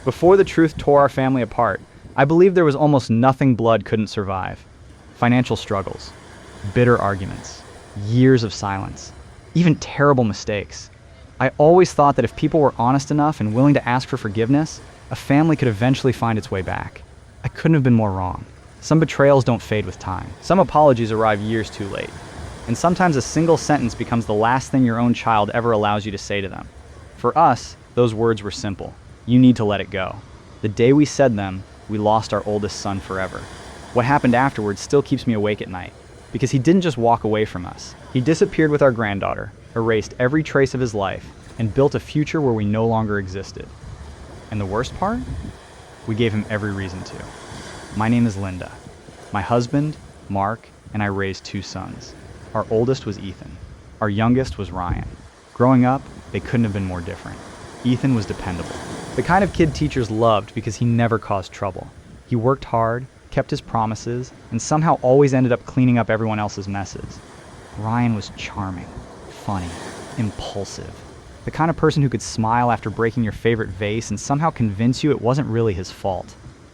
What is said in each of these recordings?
Before the truth tore our family apart, I believed there was almost nothing blood couldn't survive. Financial struggles, bitter arguments, years of silence, even terrible mistakes. I always thought that if people were honest enough and willing to ask for forgiveness, a family could eventually find its way back. I couldn't have been more wrong. Some betrayals don't fade with time. Some apologies arrive years too late. And sometimes a single sentence becomes the last thing your own child ever allows you to say to them. For us, those words were simple. You need to let it go. The day we said them, we lost our oldest son forever. What happened afterwards still keeps me awake at night, because he didn't just walk away from us. He disappeared with our granddaughter, erased every trace of his life, and built a future where we no longer existed. And the worst part? We gave him every reason to. My name is Linda. My husband, Mark, and I raised 2 sons. Our oldest was Ethan. Our youngest was Ryan. Growing up, they couldn't have been more different. Ethan was dependable. The kind of kid teachers loved because he never caused trouble. He worked hard, kept his promises, and somehow always ended up cleaning up everyone else's messes. Ryan was charming, funny, impulsive. The kind of person who could smile after breaking your favorite vase and somehow convince you it wasn't really his fault.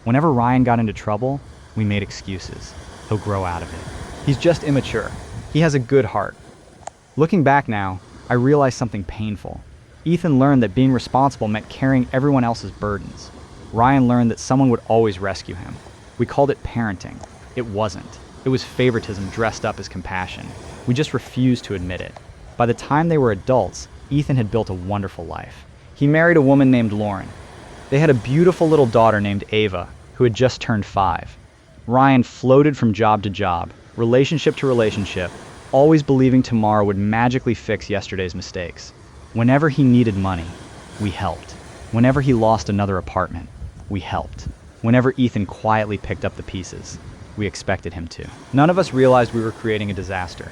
Whenever Ryan got into trouble, we made excuses. He'll grow out of it. He's just immature. He has a good heart. Looking back now, I realized something painful. Ethan learned that being responsible meant carrying everyone else's burdens. Ryan learned that someone would always rescue him. We called it parenting. It wasn't. It was favoritism dressed up as compassion. We just refused to admit it. By the time they were adults, Ethan had built a wonderful life. He married a woman named Lauren. They had a beautiful little daughter named Ava, who had just turned 5. Ryan floated from job to job, relationship to relationship, always believing tomorrow would magically fix yesterday's mistakes. Whenever he needed money, we helped. Whenever he lost another apartment, we helped. Whenever Ethan quietly picked up the pieces, we expected him to. None of us realized we were creating a disaster.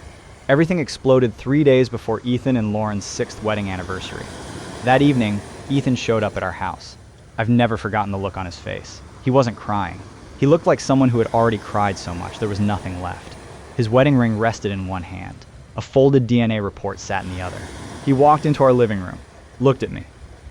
Everything exploded 3 days before Ethan and Lauren's 6th wedding anniversary. That evening, Ethan showed up at our house. I've never forgotten the look on his face. He wasn't crying. He looked like someone who had already cried so much there was nothing left. His wedding ring rested in one hand. A folded DNA report sat in the other. He walked into our living room, looked at me,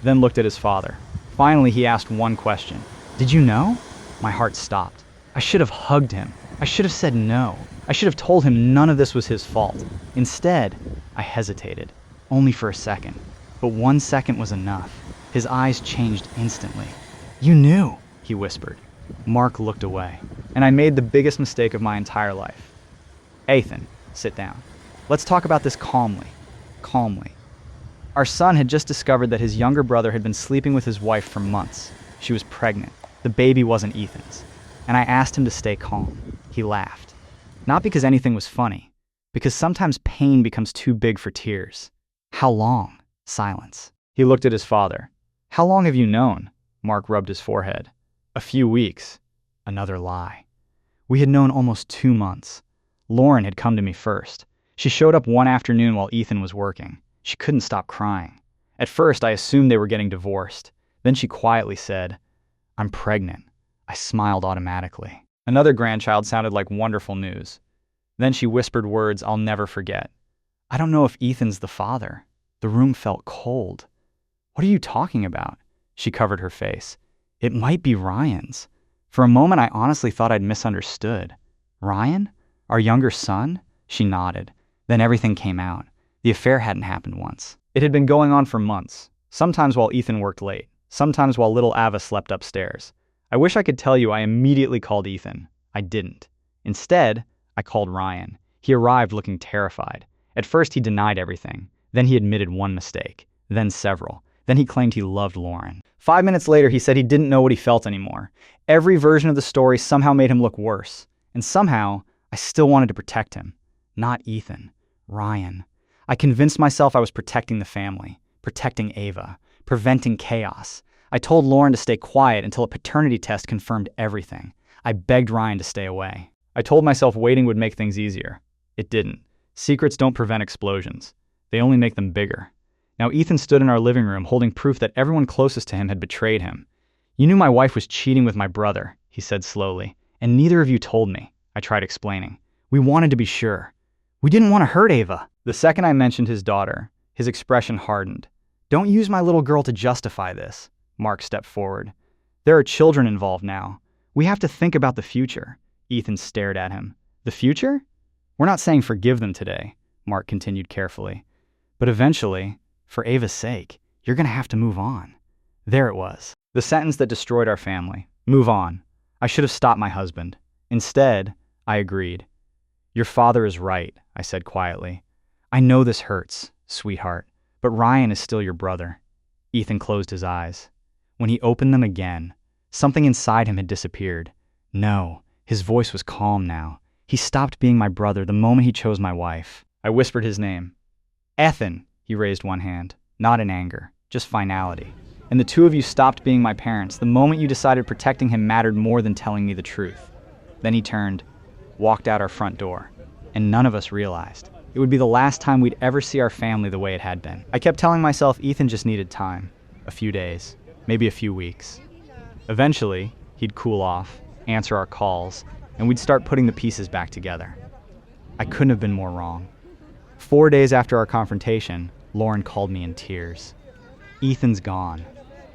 then looked at his father. Finally, he asked one question. "Did you know?" My heart stopped. I should have hugged him. I should have said no. I should have told him none of this was his fault. Instead, I hesitated, only for a second. But 1 second was enough. His eyes changed instantly. "You knew," he whispered. Mark looked away, and I made the biggest mistake of my entire life. "Ethan, sit down. Let's talk about this calmly." Calmly. Our son had just discovered that his younger brother had been sleeping with his wife for months. She was pregnant. The baby wasn't Ethan's. And I asked him to stay calm. He laughed. Not because anything was funny, because sometimes pain becomes too big for tears. "How long?" Silence. He looked at his father. "How long have you known?" Mark rubbed his forehead. "A few weeks." Another lie. We had known almost 2 months. Lauren had come to me first. She showed up one afternoon while Ethan was working. She couldn't stop crying. At first, I assumed they were getting divorced. Then she quietly said, "I'm pregnant." I smiled automatically. Another grandchild sounded like wonderful news. Then she whispered words I'll never forget. "I don't know if Ethan's the father." The room felt cold. "What are you talking about?" She covered her face. "It might be Ryan's." For a moment, I honestly thought I'd misunderstood. "Ryan? Our younger son?" She nodded. Then everything came out. The affair hadn't happened once. It had been going on for months, sometimes while Ethan worked late, sometimes while little Ava slept upstairs. I wish I could tell you I immediately called Ethan. I didn't. Instead, I called Ryan. He arrived looking terrified. At first, he denied everything. Then he admitted one mistake. Then several. Then he claimed he loved Lauren. 5 minutes later, he said he didn't know what he felt anymore. Every version of the story somehow made him look worse. And somehow, I still wanted to protect him. Not Ethan. Ryan. I convinced myself I was protecting the family, protecting Ava, preventing chaos. I told Lauren to stay quiet until a paternity test confirmed everything. I begged Ryan to stay away. I told myself waiting would make things easier. It didn't. Secrets don't prevent explosions. They only make them bigger. Now Ethan stood in our living room holding proof that everyone closest to him had betrayed him. "You knew my wife was cheating with my brother," he said slowly, "and neither of you told me." I tried explaining. "We wanted to be sure. We didn't want to hurt Ava." The second I mentioned his daughter, his expression hardened. "Don't use my little girl to justify this." Mark stepped forward. There are children involved now. We have to think about the future. Ethan stared at him. The future? We're not saying forgive them today, Mark continued carefully. But eventually, for Ava's sake, you're going to have to move on. There it was. The sentence that destroyed our family. Move on. I should have stopped my husband. Instead, I agreed. Your father is right, I said quietly. I know this hurts, sweetheart, but Ryan is still your brother. Ethan closed his eyes. When he opened them again, something inside him had disappeared. No, his voice was calm now. He stopped being my brother the moment he chose my wife. I whispered his name. Ethan, he raised one hand, not in anger, just finality. And the two of you stopped being my parents the moment you decided protecting him mattered more than telling me the truth. Then he turned, walked out our front door, and none of us realized. It would be the last time we'd ever see our family the way it had been. I kept telling myself Ethan just needed time, a few days, maybe a few weeks. Eventually, he'd cool off, answer our calls, and we'd start putting the pieces back together. I couldn't have been more wrong. 4 days after our confrontation, Lauren called me in tears. Ethan's gone.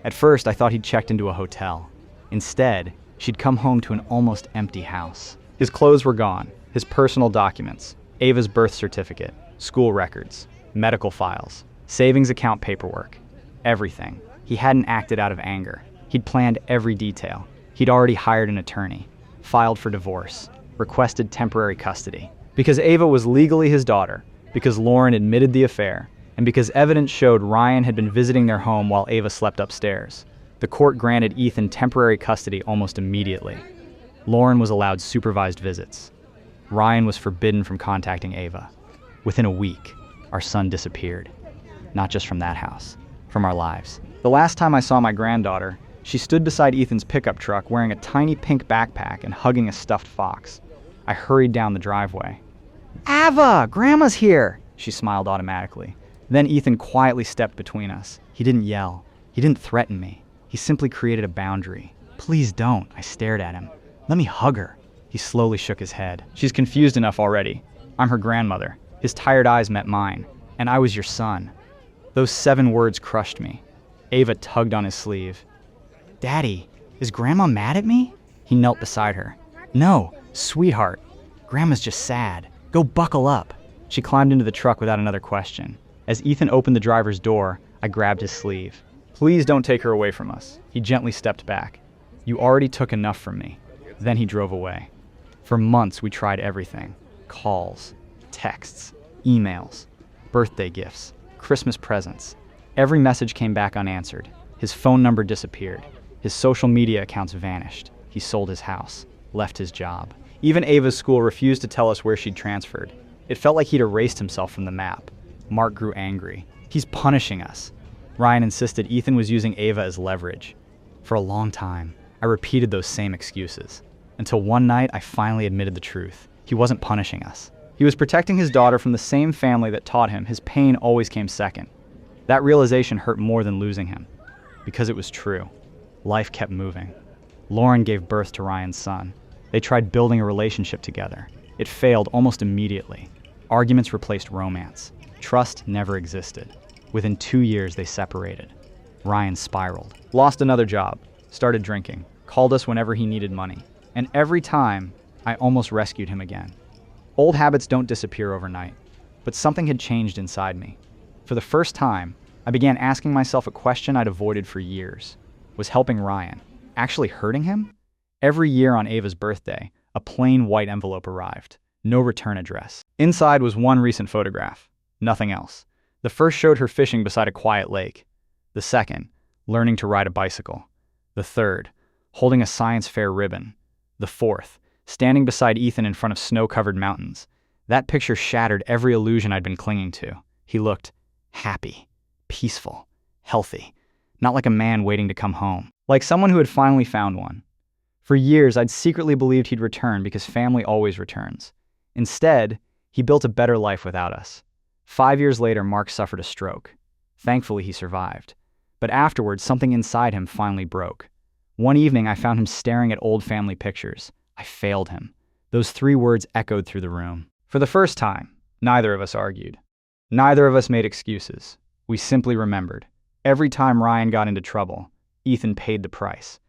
At first, I thought he'd checked into a hotel. Instead, she'd come home to an almost empty house. His clothes were gone, his personal documents, Ava's birth certificate, school records, medical files, savings account paperwork, everything. He hadn't acted out of anger. He'd planned every detail. He'd already hired an attorney, filed for divorce, requested temporary custody. Because Ava was legally his daughter, because Lauren admitted the affair, and because evidence showed Ryan had been visiting their home while Ava slept upstairs, the court granted Ethan temporary custody almost immediately. Lauren was allowed supervised visits. Ryan was forbidden from contacting Ava. Within a week, our son disappeared. Not just from that house, from our lives. The last time I saw my granddaughter, she stood beside Ethan's pickup truck wearing a tiny pink backpack and hugging a stuffed fox. I hurried down the driveway. Ava, Grandma's here, she smiled automatically. Then Ethan quietly stepped between us. He didn't yell. He didn't threaten me. He simply created a boundary. Please don't, I stared at him. Let me hug her. He slowly shook his head. She's confused enough already. I'm her grandmother. His tired eyes met mine. And I was your son. Those 7 words crushed me. Ava tugged on his sleeve. Daddy, is Grandma mad at me? He knelt beside her. No, sweetheart. Grandma's just sad. Go buckle up. She climbed into the truck without another question. As Ethan opened the driver's door, I grabbed his sleeve. Please don't take her away from us. He gently stepped back. You already took enough from me. Then he drove away. For months, we tried everything. Calls, texts, emails, birthday gifts, Christmas presents. Every message came back unanswered. His phone number disappeared. His social media accounts vanished. He sold his house, left his job. Even Ava's school refused to tell us where she'd transferred. It felt like he'd erased himself from the map. Mark grew angry. He's punishing us. Ryan insisted Ethan was using Ava as leverage. For a long time, I repeated those same excuses. Until one night, I finally admitted the truth. He wasn't punishing us. He was protecting his daughter from the same family that taught him his pain always came second. That realization hurt more than losing him. Because it was true. Life kept moving. Lauren gave birth to Ryan's son. They tried building a relationship together. It failed almost immediately. Arguments replaced romance. Trust never existed. Within 2 years, they separated. Ryan spiraled. Lost another job. Started drinking. Called us whenever he needed money. And every time, I almost rescued him again. Old habits don't disappear overnight. But something had changed inside me. For the first time, I began asking myself a question I'd avoided for years. Was helping Ryan actually hurting him? Every year on Ava's birthday, a plain white envelope arrived. No return address. Inside was one recent photograph. Nothing else. The first showed her fishing beside a quiet lake. The second, learning to ride a bicycle. The third, holding a science fair ribbon. The fourth, standing beside Ethan in front of snow-covered mountains. That picture shattered every illusion I'd been clinging to. He looked happy, peaceful, healthy. Not like a man waiting to come home. Like someone who had finally found one. For years, I'd secretly believed he'd return because family always returns. Instead, he built a better life without us. 5 years later, Mark suffered a stroke. Thankfully, he survived. But afterwards, something inside him finally broke. One evening, I found him staring at old family pictures. I failed him. Those 3 words echoed through the room. For the first time, neither of us argued. Neither of us made excuses. We simply remembered. Every time Ryan got into trouble, Ethan paid the price.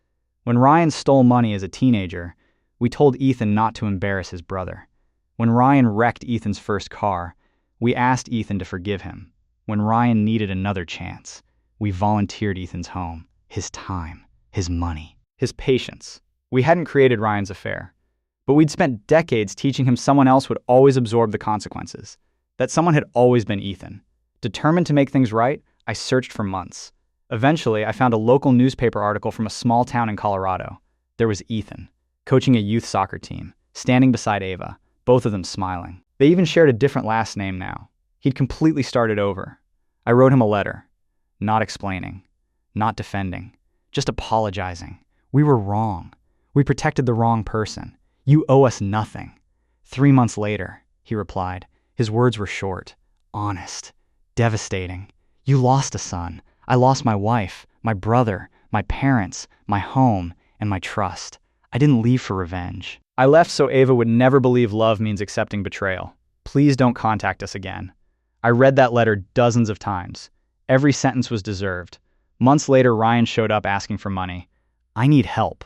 When Ryan stole money as a teenager, we told Ethan not to embarrass his brother. When Ryan wrecked Ethan's first car, we asked Ethan to forgive him. When Ryan needed another chance, we volunteered Ethan's home, his time, his money, his patience. We hadn't created Ryan's affair, but we'd spent decades teaching him someone else would always absorb the consequences. That someone had always been Ethan. Determined to make things right, I searched for months. Eventually, I found a local newspaper article from a small town in Colorado. There was Ethan, coaching a youth soccer team, standing beside Ava, both of them smiling. They even shared a different last name now. He'd completely started over. I wrote him a letter, not explaining, not defending, just apologizing. We were wrong. We protected the wrong person. You owe us nothing. 3 months later, he replied. His words were short, honest, devastating. You lost a son. I lost my wife, my brother, my parents, my home, and my trust. I didn't leave for revenge. I left so Ava would never believe love means accepting betrayal. Please don't contact us again. I read that letter dozens of times. Every sentence was deserved. Months later, Ryan showed up asking for money. I need help.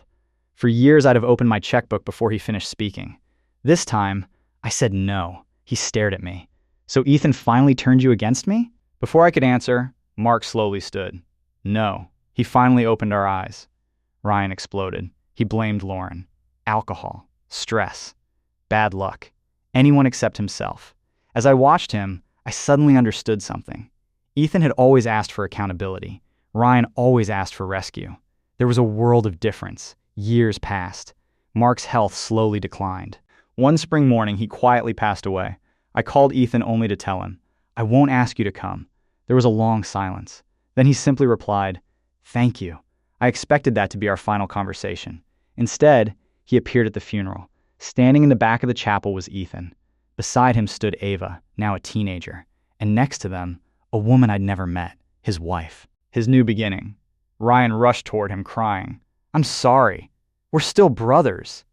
For years, I'd have opened my checkbook before he finished speaking. This time, I said no. He stared at me. So Ethan finally turned you against me? Before I could answer, Mark slowly stood. No. He finally opened our eyes. Ryan exploded. He blamed Lauren. Alcohol. Stress. Bad luck. Anyone except himself. As I watched him, I suddenly understood something. Ethan had always asked for accountability. Ryan always asked for rescue. There was a world of difference. Years passed. Mark's health slowly declined. One spring morning, he quietly passed away. I called Ethan only to tell him, I won't ask you to come. There was a long silence. Then he simply replied, thank you. I expected that to be our final conversation. Instead, he appeared at the funeral. Standing in the back of the chapel was Ethan. Beside him stood Ava, now a teenager. And next to them, a woman I'd never met, his wife. His new beginning. Ryan rushed toward him, crying, I'm sorry. We're still brothers.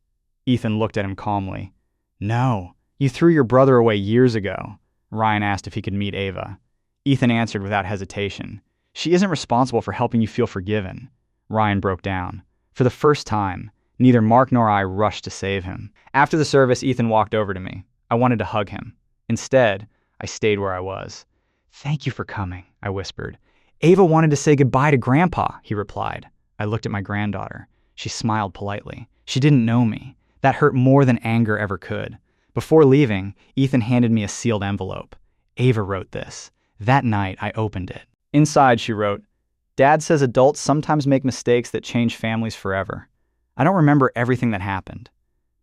Ethan looked at him calmly. No, you threw your brother away years ago. Ryan asked if he could meet Ava. Ethan answered without hesitation. She isn't responsible for helping you feel forgiven. Ryan broke down. For the first time, neither Mark nor I rushed to save him. After the service, Ethan walked over to me. I wanted to hug him. Instead, I stayed where I was. Thank you for coming, I whispered. Ava wanted to say goodbye to Grandpa, he replied. I looked at my granddaughter. She smiled politely. She didn't know me. That hurt more than anger ever could. Before leaving, Ethan handed me a sealed envelope. Ava wrote this. That night, I opened it. Inside, she wrote, Dad says adults sometimes make mistakes that change families forever. I don't remember everything that happened,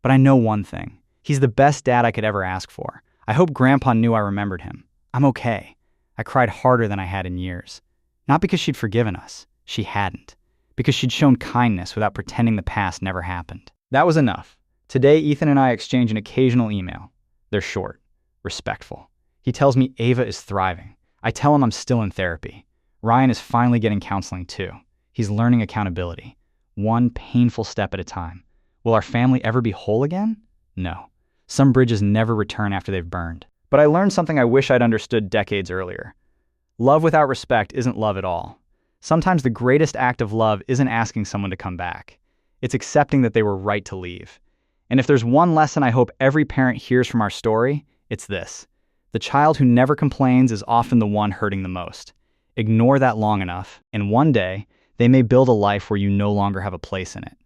but I know one thing. He's the best dad I could ever ask for. I hope Grandpa knew I remembered him. I'm okay. I cried harder than I had in years. Not because she'd forgiven us. She hadn't. Because she'd shown kindness without pretending the past never happened. That was enough. Today, Ethan and I exchange an occasional email. They're short, respectful. He tells me Ava is thriving. I tell him I'm still in therapy. Ryan is finally getting counseling too. He's learning accountability. One painful step at a time. Will our family ever be whole again? No. Some bridges never return after they've burned. But I learned something I wish I'd understood decades earlier. Love without respect isn't love at all. Sometimes the greatest act of love isn't asking someone to come back. It's accepting that they were right to leave. And if there's one lesson I hope every parent hears from our story, it's this. The child who never complains is often the one hurting the most. Ignore that long enough, and one day, they may build a life where you no longer have a place in it.